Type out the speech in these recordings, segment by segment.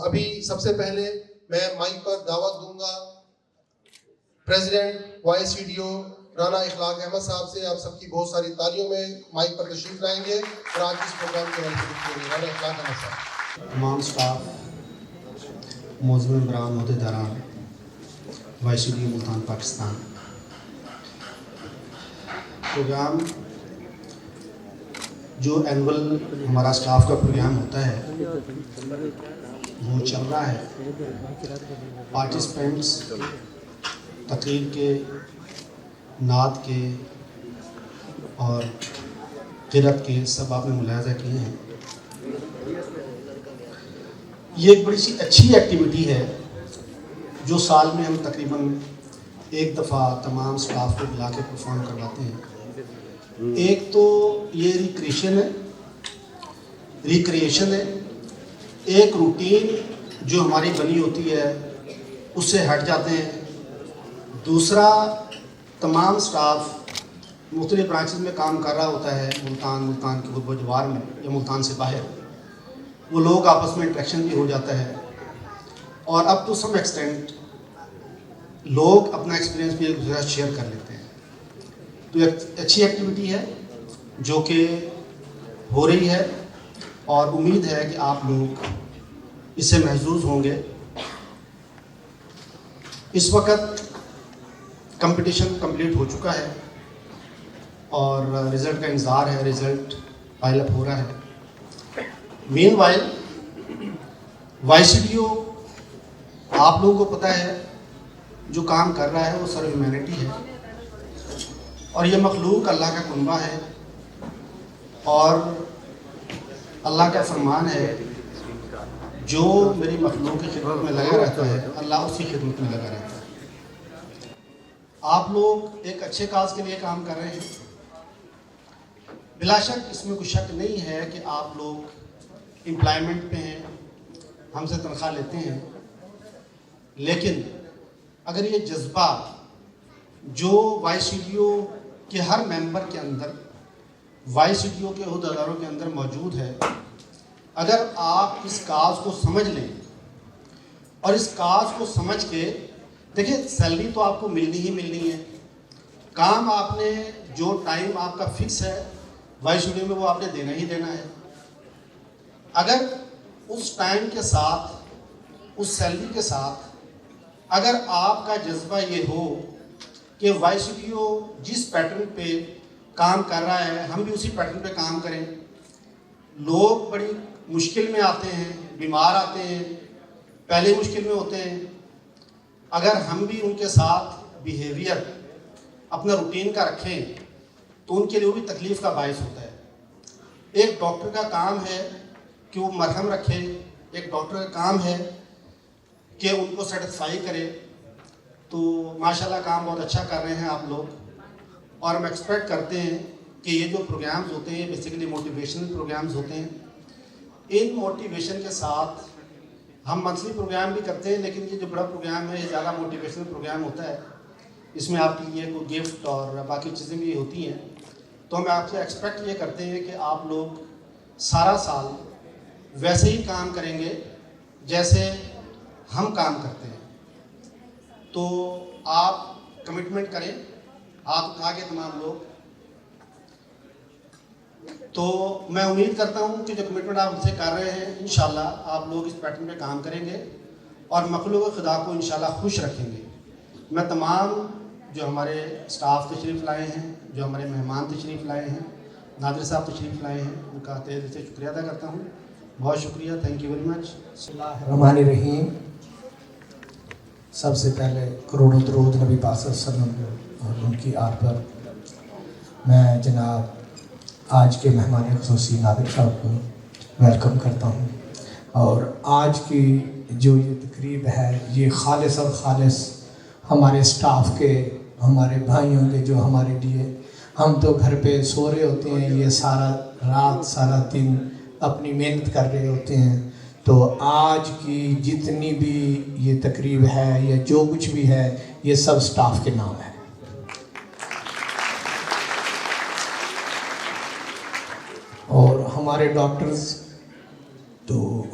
ابھی سب سے پہلے میں مائک پر دعوت دوں گا president vice C D O Rana Akhlaq Ahmed صاحب سے. آپ سب کی بہت ساری تالیوں میں مائک پر تشریف لائیں گے اور آج اس پروگرام کے بارے میں رانا اخلاق احمد صاحب. تمام سٹاف، معزز ممبران، عہدیداران vice C D O Multan Pakistan, program جو اینول ہمارا سٹاف کا پروگرام ہوتا ہے وہ چل رہا ہے. پارٹیسپینٹس تقریر کے، نعت کے اور قرأت کے سب آپ نے ملاحظہ کیے ہیں. یہ ایک بڑی سی اچھی ایکٹیویٹی ہے جو سال میں ہم تقریباً ایک دفعہ تمام سٹاف کو بلا کے پرفارم کرواتے ہیں. ایک تو یہ ریکریشن ہے، ایک روٹین جو ہماری بنی ہوتی ہے اس سے ہٹ جاتے ہیں. دوسرا، تمام سٹاف مختلف برانچز میں کام کر رہا ہوتا ہے، ملتان کے قرب و جوار میں یا ملتان سے باہر. وہ لوگ آپس میں انٹریکشن بھی ہو جاتا ہے اور اب ٹو سم ایکسٹینٹ لوگ اپنا ایکسپیرینس بھی ایک دوسرے سے شیئر کر لیتے ہیں. تو ایک اچھی ایکٹیویٹی ہے جو کہ ہو رہی ہے اور امید ہے کہ آپ لوگ اس سے محظوظ ہوں گے. اس وقت کمپٹیشن کمپلیٹ ہو چکا ہے اور رزلٹ کا انتظار ہے. رزلٹ پائل اپ ہو رہا ہے. Meanwhile vice C D O آپ لوگوں کو پتہ ہے جو کام کر رہا ہے وہ سرو ہیومینٹی ہے اور یہ مخلوق اللہ کا کنبہ ہے اور اللہ کا فرمان ہے جو میری مخلوق کی خدمت میں لگا رہتا ہے اللہ اس کی خدمت میں لگا رہتا ہے. آپ لوگ ایک اچھے کاز کے لیے کام کر رہے ہیں. بلا شک اس میں کوئی شک نہیں ہے کہ آپ لوگ امپلائمنٹ پہ ہیں، ہم سے تنخواہ لیتے ہیں، لیکن اگر یہ جذبہ جو وائس سی ڈی او کے ہر ممبر کے اندر، وائس سی ڈی او کے عہدیداروں کے اندر موجود ہے، اگر آپ اس کاز کو سمجھ لیں اور اس کاز کو سمجھ کے دیکھیں، سیلری تو آپ کو ملنی ہی ملنی ہے. کام آپ نے جو ٹائم آپ کا فکس ہے وائس سی ڈی او میں وہ آپ نے دینا ہی دینا ہے. اگر اس ٹائم کے ساتھ، اس سیلری کے ساتھ اگر آپ کا جذبہ یہ ہو کہ وائس سی ڈی او جس پیٹرن پہ کام کر رہا ہے ہم بھی اسی پیٹرن پہ کام کریں. لوگ بڑی مشکل میں آتے ہیں، بیمار آتے ہیں، پہلے مشکل میں ہوتے ہیں. اگر ہم بھی ان کے ساتھ بیہیویئر اپنا روٹین کا رکھیں تو ان کے لیے وہ بھی تکلیف کا باعث ہوتا ہے. ایک ڈاکٹر کا کام ہے کہ وہ مرہم رکھے، ایک ڈاکٹر کا کام ہے کہ ان کو سیٹسفائی کرے. تو ماشاءاللہ کام بہت اچھا کر رہے ہیں آپ لوگ اور ہم ایکسپیکٹ کرتے ہیں کہ یہ جو پروگرامز ہوتے ہیں بیسیکلی موٹیویشنل پروگرامز ہوتے ہیں. ان موٹیویشن کے ساتھ ہم منتھلی پروگرام بھی کرتے ہیں، لیکن یہ جو بڑا پروگرام ہے یہ زیادہ موٹیویشنل پروگرام ہوتا ہے. اس میں آپ کے لیے کوئی گفٹ اور باقی چیزیں بھی ہوتی ہیں. تو ہم آپ سے ایکسپیکٹ یہ کرتے ہیں کہ آپ لوگ سارا سال ویسے ہی کام کریں گے جیسے ہم کام کرتے ہیں. تو آپ کمٹمنٹ کریں، آپ آگے تمام لوگ. تو میں امید کرتا ہوں کہ جو کمٹمنٹ آپ سے کر رہے ہیں انشاءاللہ آپ لوگ اس پیٹرن پہ کام کریں گے اور مخلوق خدا کو انشاءاللہ خوش رکھیں گے. میں تمام جو ہمارے سٹاف تشریف لائے ہیں، جو ہمارے مہمان تشریف لائے ہیں، نادر صاحب تشریف لائے ہیں، ان کا تہہ دل سے شکریہ ادا کرتا ہوں. بہت شکریہ، تھینک یو ویری مچ. بسم اللہ الرحمن الرحیم. سب سے پہلے کروڑوں درود نبی پاک صلی اللہ علیہ وسلم اور ان کی آل پر. میں جناب آج کے مہمان خصوصی نادر صاحب کو ویلکم کرتا ہوں اور آج کی جو یہ تقریب ہے یہ خالص اور خالص ہمارے سٹاف کے، ہمارے بھائیوں کے، جو ہمارے لیے، ہم تو گھر پہ سو رہے ہوتے ہیں، یہ سارا رات سارا دن اپنی محنت کر رہے ہوتے ہیں. تو آج کی جتنی بھی یہ تقریب ہے یا جو کچھ بھی ہے یہ سب سٹاف کے نام ہے. اور ہمارے ڈاکٹرز تو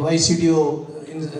YCDO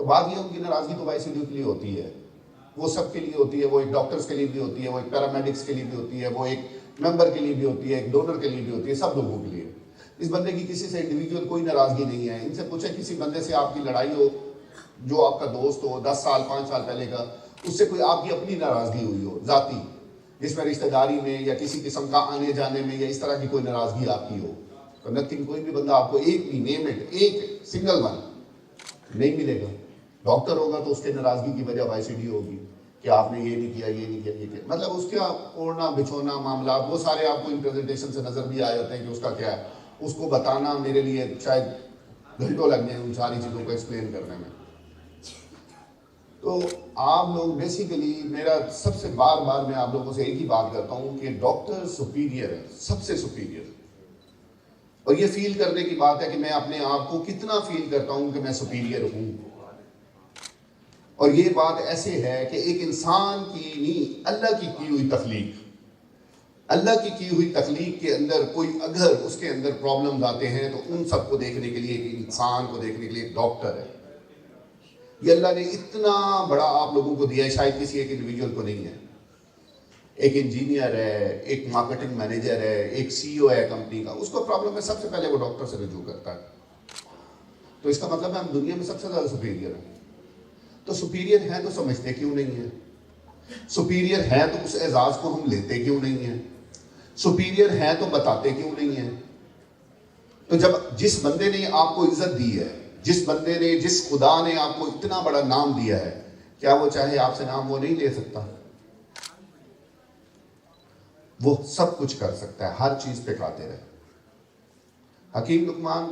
تو بات یہ ان کی ناراضگی تو YCD کے لیے ہوتی ہے, وہ سب کے لیے ہوتی ہے, وہ ایک ڈاکٹرز کے لیے بھی ہوتی ہے, وہ ایک پیرامیڈکس کے لیے بھی ہوتی ہے, وہ ایک ممبر کے لیے بھی ہوتی ہے, ایک ڈونر کے لیے بھی ہوتی ہے, سب لوگوں کے لیے. اس بندے کی کسی سے انڈیویجول کوئی ناراضگی نہیں ہے. ان سے پوچھیں کسی بندے سے آپ کی لڑائی ہو جو آپ کا دوست ہو 10 سال 5 سال پہلے کا, اس سے کوئی آپ کی اپنی ناراضگی ہوئی ہو ذاتی, جس میں رشتہ داری میں یا کسی قسم کا آنے جانے میں یا اس طرح کی کوئی ناراضگی آپ کی ہو, تو نتھنگ, کوئی بھی بندہ آپ کو ایک بھی نیم اٹ, ایک سنگل ون نہیں ملے گا. ڈاکٹر ہوگا تو اس کے ناراضگی کی وجہ YCD ہوگی کہ آپ نے یہ نہیں کیا, یہ نہیں کیا, یہ کیا, مطلب اس کا اوڑھنا بچھونا معاملات وہ سارے آپ کو ان پریزنٹیشن سے نظر بھی آئے ہوتے ہیں کہ اس کا کیا ہے. اس کو بتانا میرے لیے شاید گھنٹوں لگ جائیں ان ساری چیزوں کو ایکسپلین کرنے میں. تو آپ لوگ بیسیکلی, میرا سب سے بار بار میں آپ لوگوں سے ایک ہی بات کرتا ہوں کہ ڈاکٹر سپیریئر ہے, سب سے سپیریئر. اور یہ فیل کرنے کی بات ہے کہ میں اپنے آپ کو کتنا فیل کرتا ہوں کہ میں سپیریئر ہوں. اور یہ بات ایسے ہے کہ ایک انسان کی نہیں, اللہ کی ہوئی تخلیق, اللہ کی ہوئی تخلیق کے اندر کوئی اگر اس کے اندر پرابلمز آتے ہیں تو ان سب کو دیکھنے کے لیے, ایک انسان کو دیکھنے کے لیے ایک ڈاکٹر ہے. یہ اللہ نے اتنا بڑا آپ لوگوں کو دیا ہے, شاید کسی ایک انڈیویجول کو نہیں ہے. ایک انجینئر ہے, ایک مارکیٹنگ مینیجر ہے, ایک CEO ہے کمپنی کا, اس کو پرابلم ہے سب سے پہلے وہ ڈاکٹر سے رجوع کرتا ہے. تو اس کا مطلب ہے ہم دنیا میں سب سے زیادہ سپیریئر ہیں. تو سپیریئر ہیں تو سمجھتے کیوں نہیں ہیں؟ سپیریئر ہیں تو اس اعزاز کو ہم لیتے کیوں نہیں ہیں؟ سپیریئر ہیں تو بتاتے کیوں نہیں ہیں؟ تو جب جس بندے نے آپ کو عزت دی ہے, جس بندے نے, جس خدا نے آپ کو اتنا بڑا نام دیا ہے, کیا وہ چاہے آپ سے نام وہ نہیں لے سکتا؟ وہ سب کچھ کر سکتا ہے, ہر چیز پہ قادر ہے. حکیم لقمان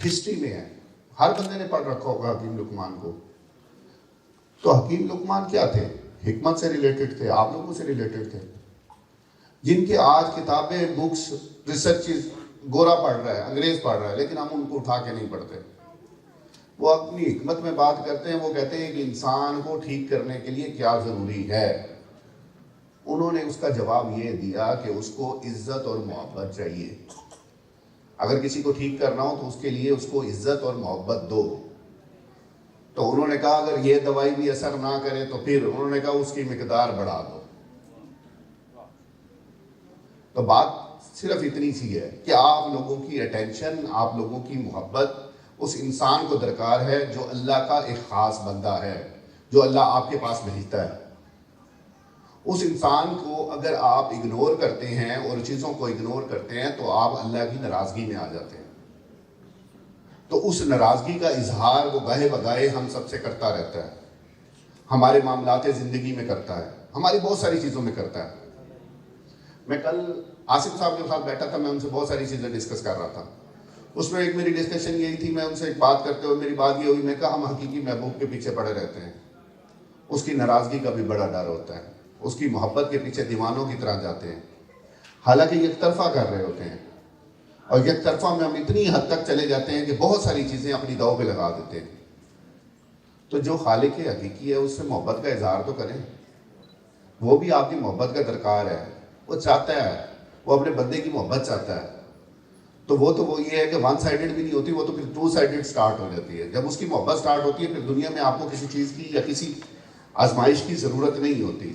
ہسٹری میں ہے, ہر بندے نے پڑھ رکھا ہوگا حکیم لقمان کو. تو حکیم لقمان کیا تھے؟ حکمت سے ریلیٹڈ تھے, آپ لوگوں سے ریلیٹڈ تھے. جن کے آج کتابیں, بکس, ریسرچز گورا پڑھ رہا ہے, انگریز پڑھ رہا ہے, لیکن ہم ان کو اٹھا کے نہیں پڑھتے. وہ اپنی حکمت میں بات کرتے ہیں, وہ کہتے ہیں کہ انسان کو ٹھیک کرنے کے لیے کیا ضروری ہے. انہوں نے اس کا جواب یہ دیا کہ اس کو عزت اور محبت چاہیے. اگر کسی کو ٹھیک کرنا ہو تو اس کے لیے اس کو عزت اور محبت دو. تو انہوں نے کہا اگر یہ دوائی بھی اثر نہ کرے تو پھر انہوں نے کہا اس کی مقدار بڑھا دو. تو بات صرف اتنی سی ہے کہ آپ لوگوں کی اٹینشن, آپ لوگوں کی محبت اس انسان کو درکار ہے جو اللہ کا ایک خاص بندہ ہے, جو اللہ آپ کے پاس بھیجتا ہے. اس انسان کو اگر آپ اگنور کرتے ہیں اور چیزوں کو اگنور کرتے ہیں تو آپ اللہ کی ناراضگی میں آ جاتے ہیں. تو اس ناراضگی کا اظہار وہ گاہے بگاہے ہم سب سے کرتا رہتا ہے, ہمارے معاملات زندگی میں کرتا ہے, ہماری بہت ساری چیزوں میں کرتا ہے. میں کل آصف صاحب کے ساتھ بیٹھا تھا, میں ان سے بہت ساری چیزیں ڈسکس کر رہا تھا. اس میں ایک میری ڈسکشن یہی تھی, میں ان سے ایک بات کرتے ہوئے میری بات یہ ہوئی, میں کہا ہم حقیقی محبوب کے پیچھے پڑے رہتے ہیں, اس کی ناراضگی کا بھی بڑا ڈر ہوتا ہے, اس کی محبت کے پیچھے دیوانوں کی طرح جاتے ہیں, حالانکہ یک طرفہ کر رہے ہوتے ہیں. اور یک طرفہ میں ہم اتنی حد تک چلے جاتے ہیں کہ بہت ساری چیزیں اپنی داؤ پہ لگا دیتے ہیں. تو جو خالق حقیقی ہے اس سے محبت کا اظہار تو کریں, وہ بھی آپ کی محبت کا درکار ہے, وہ چاہتا ہے, وہ اپنے بندے کی محبت چاہتا ہے. تو وہ یہ ہے کہ ون سائیڈڈ بھی نہیں ہوتی, وہ تو پھر ٹو سائیڈڈ سٹارٹ ہو جاتی ہے. جب اس کی محبت سٹارٹ ہوتی ہے پھر دنیا میں آپ کو کسی چیز کی یا کسی آزمائش کی ضرورت نہیں ہوتی.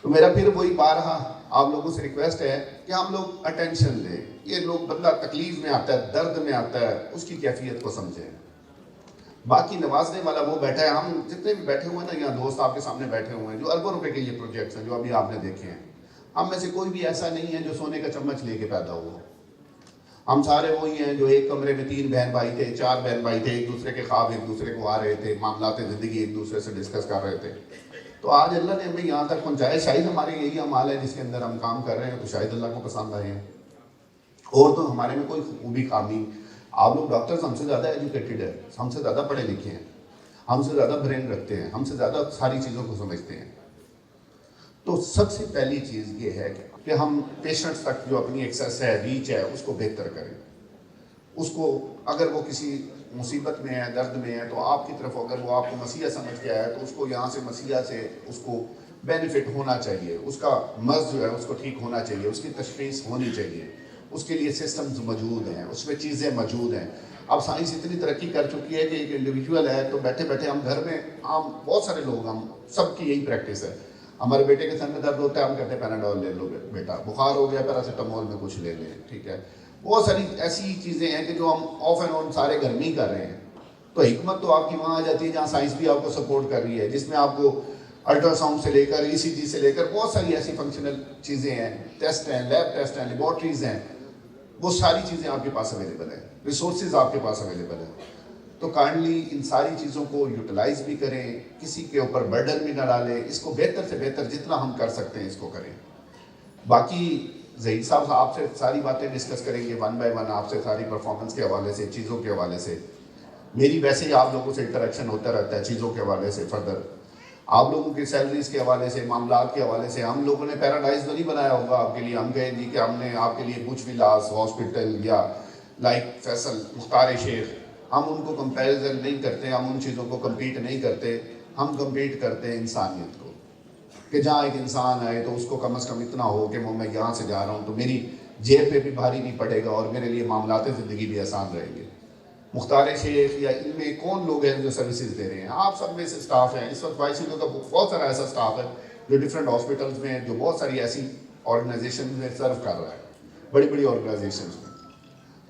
تو میرا پھر وہی بارہا آپ لوگوں سے ریکویسٹ ہے کہ ہم لوگ اٹینشن لیں. یہ لوگ بندہ تکلیف میں آتا ہے, درد میں آتا ہے, اس کی کیفیت کو سمجھیں. باقی نوازنے والا وہ بیٹھا ہے, ہم جتنے بھی بیٹھے ہوئے ہیں نا, یہاں دوست آپ کے سامنے بیٹھے ہوئے ہیں جو اربوں روپے کے یہ پروجیکٹس ہیں جو ابھی آپ نے دیکھے ہیں, ہم میں سے کوئی بھی ایسا نہیں ہے جو سونے کا چمچ لے کے پیدا ہوا. ہم سارے وہی ہیں جو ایک کمرے میں 3 بہن بھائی تھے, 4 بہن بھائی تھے, ایک دوسرے کے خواب ایک دوسرے کو آ رہے تھے, معاملات زندگی ایک دوسرے سے ڈسکس کر رہے تھے. تو آج اللہ نے ہمیں یہاں تک پہنچایا. شاید ہمارے یہی اعمال ہے جس کے اندر ہم کام کر رہے ہیں, تو شاید اللہ کو پسند آئے ہیں. اور تو ہمارے میں کوئی خوبی خامی, آپ لوگ ڈاکٹرز ہم سے زیادہ ایجوکیٹڈ ہیں, ہم سے زیادہ پڑھے لکھے ہیں, ہم سے زیادہ برین رکھتے ہیں, ہم سے زیادہ ساری چیزوں کو سمجھتے ہیں. تو سب سے پہلی چیز یہ ہے کہ ہم پیشنٹس تک جو اپنی ایکسیس ہے, ریچ ہے, اس کو بہتر کریں. اس کو اگر وہ کسی مصیبت میں ہے, درد میں ہے, تو آپ کی طرف اگر وہ آپ کو مسیحا سمجھ کے آیا تو اس کو یہاں سے مسیحا سے اس کو بینیفٹ ہونا چاہیے, اس کا مرض جو ہے اس کو ٹھیک ہونا چاہیے, اس کی تشخیص ہونی چاہیے. اس کے لیے سسٹمز موجود ہیں, اس میں چیزیں موجود ہیں. اب سائنس اتنی ترقی کر چکی ہے کہ ایک انڈیویجول ہے تو بیٹھے بیٹھے ہم گھر میں عام بہت سارے لوگ ہم سب کی یہی پریکٹس ہے. ہمارے بیٹے کے سر میں درد ہوتا ہے ہم کہتے ہیں پیناڈول لے لو بیٹا, بخار ہو گیا پیراسیٹامول میں کچھ لے لیں, ٹھیک ہے. بہت ساری ایسی چیزیں ہیں کہ جو ہم آف اینڈ آن سارے گھر میں ہی کر رہے ہیں. تو حکمت تو آپ کی وہاں آ جاتی ہے جہاں سائنس بھی آپ کو سپورٹ کر رہی ہے, جس میں آپ کو الٹرا ساؤنڈ سے لے کر ECG سے لے کر بہت ساری ایسی فنکشنل چیزیں ہیں, ٹیسٹ ہیں, لیب ٹیسٹ ہیں, لیبارٹریز ہیں, وہ ساری چیزیں آپ کے پاس اویلیبل ہیں, ریسورسز آپ کے پاس اویلیبل ہیں. تو کائنڈلی ان ساری چیزوں کو یوٹیلائز بھی کریں, کسی کے اوپر برڈن بھی نہ ڈالیں, اس کو بہتر سے بہتر جتنا ہم کر سکتے ہیں اس کو کریں. باقی ظہیر صاحب آپ سے ساری باتیں ڈسکس کریں گے ون بائی ون, آپ سے ساری پرفارمنس کے حوالے سے, چیزوں کے حوالے سے. میری ویسے ہی آپ لوگوں سے انٹریکشن ہوتا رہتا ہے چیزوں کے حوالے سے, فردر آپ لوگوں کی سیلریز کے حوالے سے, معاملات کے حوالے سے. ہم لوگوں نے پیراڈائز تو نہیں بنایا ہوگا آپ کے لیے, ہم کہیں جی کہ ہم نے آپ کے لیے کچھ ولاس ہاسپٹل یا لائک فیصل مختار شیخ, ہم ان کو کمپیریزن نہیں کرتے, ہم ان چیزوں کو کمپیٹ نہیں کرتے. ہم کمپیٹ کرتے ہیں انسانیت کو, کہ جہاں ایک انسان آئے تو اس کو کم از کم اتنا ہو کہ میں یہاں سے جا رہا ہوں تو میری جیب پہ بھی بھاری نہیں پڑے گا اور میرے لیے معاملات زندگی بھی آسان رہیں گے. مختار شیخ یا ان میں کون لوگ ہیں جو سروسز دے رہے ہیں؟ آپ سب میں سے سٹاف ہیں. اس وقت YCO کا بہت سارا ایسا سٹاف ہے جو ڈفرینٹ ہاسپٹلس میں, جو بہت ساری ایسی آرگنائزیشن میں سرو کر رہا ہے, بڑی بڑی آرگنائزیشنز میں.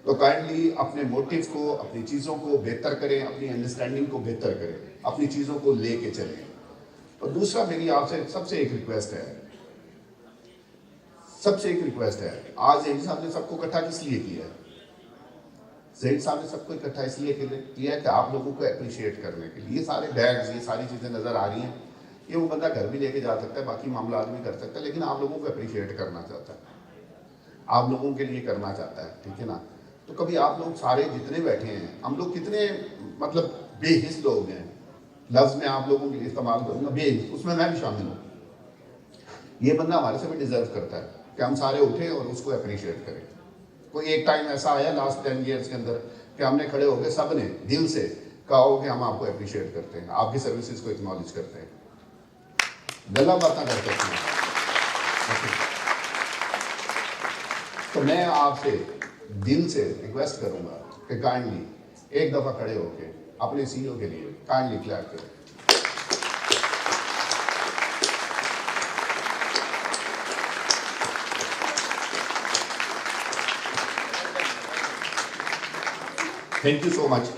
تو کائنڈلی اپنے موٹیو کو, اپنی چیزوں کو بہتر کریں, اپنی انڈرسٹینڈنگ کو بہتر کریں, اپنی چیزوں کو لے کے چلیں. اور دوسرا میری آپ سے سب سے ایک ریکویسٹ ہے, آج ظہیر صاحب نے سب کو اکٹھا کس لیے کیا ہے؟ ظہیر صاحب نے سب کو اکٹھا اس لیے کیا ہے کہ آپ لوگوں کو اپریشیٹ کرنے کے لیے. یہ سارے بیگز, یہ ساری چیزیں نظر آ رہی ہیں, یہ وہ بندہ گھر بھی لے کے جا سکتا ہے, باقی معاملات بھی کر سکتا ہے, لیکن آپ لوگوں کو اپریشیٹ کرنا چاہتا ہے, آپ لوگوں کے لیے کرنا چاہتا ہے, ٹھیک ہے نا. تو کبھی آپ لوگ سارے جتنے بیٹھے ہیں, ہم لوگ کتنے مطلب بے حس لوگ ہیں, لفظ میں آپ لوگوں کے لیے استعمال کروں گا بے حس, اس میں بھی شامل ہوں. یہ بندہ ہمارے سے بھی ڈیزرو کرتا ہے کہ ہم سارے اٹھیں اور اس کو اپریشیٹ کریں. کوئی ایک ٹائم ایسا آیا لاسٹ 10 ایئرس کے اندر کہ ہم نے کھڑے ہو کے سب نے دل سے کہا ہو کہ ہم آپ کو اپریشیٹ کرتے ہیں, آپ کی سروسز کو اکنالج کرتے ہیں, گلا باتیں کر سکتے ہیں. تو میں آپ سے دل سے ریکویسٹ کروں گا کہ کائنڈلی ایک دفعہ کھڑے ہو کے اپنے CEO کے لیے کائنڈلی کلیپ کریں. تھینک یو سو مچ.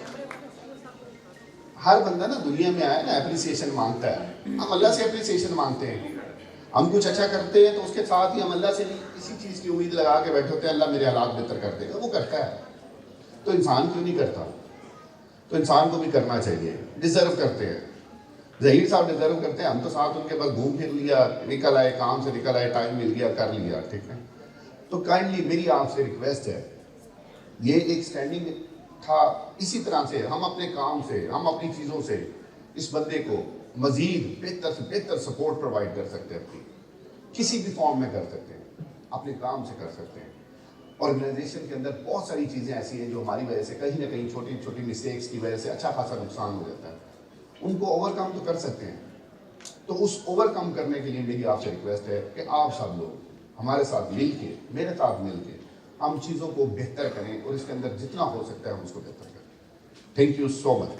ہر بندہ نا دنیا میں آیا نا اپریسیشن مانگتا ہے, ہم اللہ سے اپریسیشن مانگتے ہیں. ہم کچھ اچھا کرتے ہیں تو اس کے ساتھ ہی ہم اللہ سے بھی اسی چیز کی امید لگا کے بیٹھے ہوتے ہیں, اللہ میرے حالات بہتر کر دے گا. وہ کرتا ہے, تو انسان کیوں نہیں کرتا؟ تو انسان کو بھی کرنا چاہیے, ڈیزرو کرتے ہیں. ظہیر صاحب ڈیزرو کرتے ہیں, ہم تو ساتھ ان کے بس گھوم پھر لیا, نکل آئے کام سے, نکل آئے, ٹائم مل گیا, کر لیا, ٹھیک ہے. تو کائنڈلی میری آپ سے ریکویسٹ ہے, یہ ایک اسٹینڈنگ تھا, اسی طرح سے ہم اپنے کام سے, ہم اپنی چیزوں سے اس بندے کو مزید بہتر سے بہتر سپورٹ پرووائڈ کر سکتے ہیں, اپنی کسی بھی فارم میں کر سکتے ہیں, اپنے کام سے کر سکتے ہیں. آرگنائزیشن کے اندر بہت ساری چیزیں ایسی ہیں جو ہماری وجہ سے کہیں نہ کہیں چھوٹی چھوٹی مسٹیکس کی وجہ سے اچھا خاصا نقصان ہو جاتا ہے, ان کو اوور کم تو کر سکتے ہیں. تو اس اوور کم کرنے کے لیے میری آپ سے ریکویسٹ ہے کہ آپ سب لوگ ہمارے ساتھ مل کے, میرے ساتھ مل کے ہم چیزوں کو بہتر کریں, اور اس کے اندر جتنا ہو سکتا ہے ہم اس کو بہتر کریں. Thank you so much.